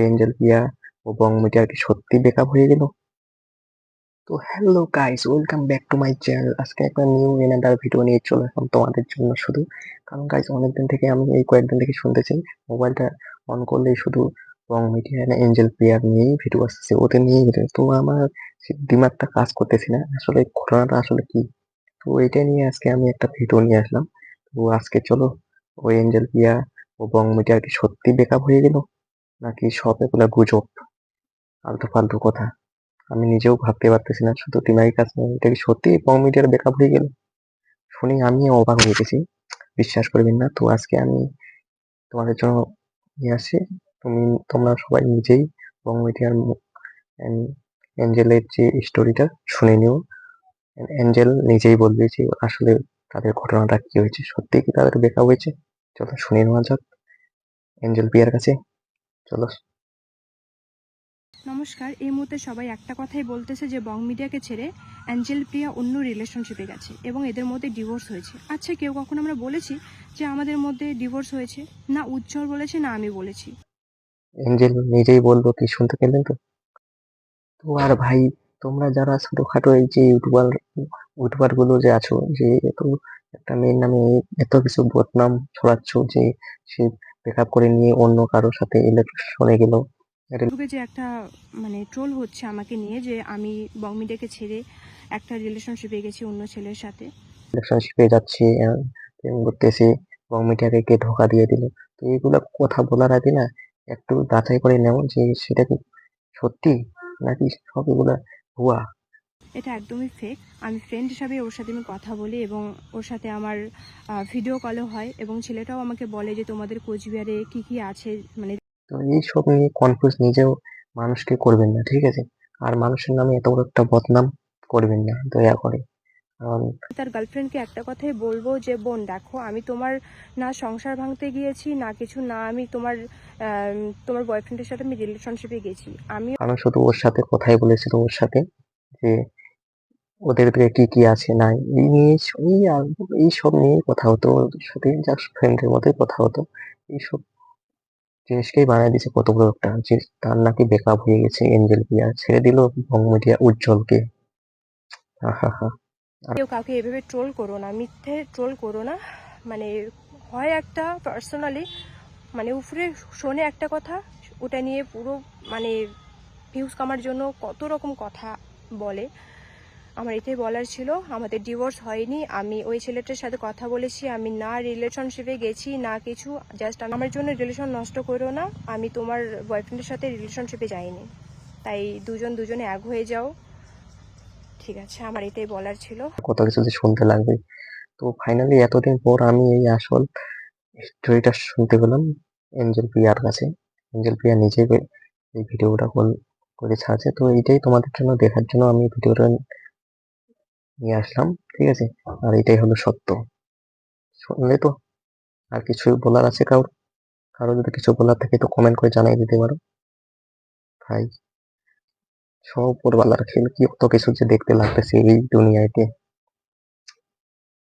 Angel প্রিয়া ও বংমিডিয়ার কি সত্যি breakup হয়ে গেল? তো hello guys, welcome back to my channel. আজকে একটা নিউ এনাদার ভিডিও নিয়ে চলে আসলাম তোমাদের জন্য শুধু। কারণ গাইস, অনেকদিন থেকে আমি এই কয়েকদিন থেকে শুনতেছি মোবাইলটা অন করলেই শুধু বংমিডিয়া আর এঞ্জেল প্রিয়ার নিয়েই ভিডিও আসছে, ওদের নিয়েই ভিডিও। তো আমার দিমাগটা কাজ করতেছি না আসলে ঘটনাটা আসলে কি। তো এইটা নিয়ে আজকে আমি একটা ভিডিও নিয়ে আসলাম। তো আজকে চলো, ওই এঞ্জেল প্রিয়া ও বংমিডিয়ার কি সত্যি ব্রেকআপ হয়ে গেল, নাকি সব এগুলা গুজব, আলতু ফালতু কথা। আমি নিজেও ভাবতে পারতেছি না, শুধু দিমাগের কাছে এটা কি সত্যি মিডিয়ার ব্যাকআপ হয়ে গেল? শুনে আমিও অবাক হয়ে গেছি, বিশ্বাস করবেন না। তো আজকে আমি তোমাদের জন্য নিয়ে আসি, তোমরা সবাই নিজেই মিডিয়ার এঞ্জেলের যে স্টোরিটা শুনে নিও। এঞ্জেল নিজেই বলবে যে আসলে তাদের ঘটনাটা কি হয়েছে, সত্যি কি তাদের ব্রেকআপ হয়েছে। চলো শুনে নেওয়া যাক এঞ্জেল প্রিয়ার কাছে। চলো। নমস্কার। এই মুহূর্তে সবাই একটা কথাই বলতেছে যে বং মিডিয়াকে ছেড়ে অ্যাঞ্জেল প্রিয়া অন্য রিলেশনশিপে গেছে এবং এদের মধ্যে ডিভোর্স হয়েছে। আচ্ছা, কেউ কখনো আমরা বলেছি যে আমাদের মধ্যে ডিভোর্স হয়েছে? না উজ্জ্বল বলেছে, না আমি বলেছি। এঞ্জেল নিজেই বললো, কি শুনতে পেলেন তো? তো আর ভাই, তোমরা যারা ছোটখাটো এই যে ইউটিউবার গুলো যে আছো, যে এত একটা মেয়ের নামে এত কিছু বদনাম ছড়াচ্ছ, যে সে ব্রেকআপ করে নিয়ে অন্য কারোর সাথে ইলেকশনে গেল, ফেসবুকে যে একটা ট্রোল হচ্ছে আমাকে নিয়ে যে আমি বং মিডিয়াকে ছেড়ে একটা রিলেশনশিপে গেছি অন্য ছেলের সাথে। রিলেশনশিপে যাচ্ছে, প্রেম করতেছে, এবং মিডিয়াকে কে ধোকা দিয়ে দিল। তো এইগুলা কথা বলার আগে না একটু যাচাই করে নেও যে সেটা কি সত্যি নাকি সব এগুলা ভুয়া। এটা একদমই ফেক। আমি ফ্রেন্ড হিসাবে ওর সাথে আমি কথা বলি এবং ওর সাথে আমার ভিডিও কলও হয় এবং ছেলেটাও আমাকে বলে যে তোমাদের কোচবিহারে কি কি আছে। তো এইসব নিয়ে কনফিউজ নিজেও মানুষকে করবেন না, ঠিক আছে? আর মানুষের নামে এত বড় একটা বদনাম করবেন না দয়া করে। কারণ তার গার্লফ্রেন্ডকে একটা কথাই বলবো যে বোন দেখো, আমি তোমার না সংসার ভাঙতে গিয়েছি না কিছু, না আমি তোমার বয়ফ্রেন্ডের সাথে আমি রিলেশনশিপে গেছি। কারণ শুধু ওর সাথে কথাই বলেছিল, ওর সাথে যে ওদের দিকে কি কি আছে না এই নিয়ে, এই সব নিয়ে কথা হতো ওদের সাথে, জাস্ট ফ্রেন্ডের মধ্যে কথা হতো। এইসব জিনিসকেই বানিয়ে দিয়েছে কত বড় একটা, যে তার নাকি ব্রেকআপ হয়ে গেছে, এঞ্জেল প্রিয়া ছেড়ে দিল মিডিয়া উজ্জ্বলকে। হা হা হা। কেউ কাউকে এভাবে ট্রোল করো না, মিথ্যে ট্রোল করো না। মানে হয় একটা পার্সোনালি উপরে শোনে একটা কথা, ওটা নিয়ে পুরো মানে ভিউজ কামার জন্য কত রকম কথা বলে। আমার এটাই বলার ছিল, আমাদের ডিভোর্স হয়নি। আমি ওই ছেলেটার সাথে কথা বলেছি, আমি না রিলেশনশিপে গেছি না কিছু। জাস্ট আমার জন্য রিলেশন নষ্ট করো না, আমি তোমার বয়ফ্রেন্ডের সাথে রিলেশনশিপে যাইনি, তাই দুজনে এক হয়ে যাও। ঠিক আছে, আমার এটাই বলার ছিল। কত কিছু যে শুনতে লাগবে। তো ফাইনালি এতদিন পর আমি এই আসল স্টোরিটা শুনতে পেলাম এঞ্জেল প্রিয়ার কাছে। এঞ্জেল প্রিয়া নিজেই এই ভিডিওটা করে ছাড়ছে। তো এইটাই তোমাদের জন্য দেখার জন্য আমি ভিডিওটা নিয়ে আসলাম, ঠিক আছে? আর এটাই হলো সত্য। শুনলে তো? আর কিছু বলার আছে কারো? কারো যদি কিছু বলার থাকে তো কমেন্ট করে জানিয়ে দিতে পারো। ভাই, সব উপরওয়ালার খেল, কি কত কিছু যে দেখতে লাগতেছে এই দুনিয়াতে।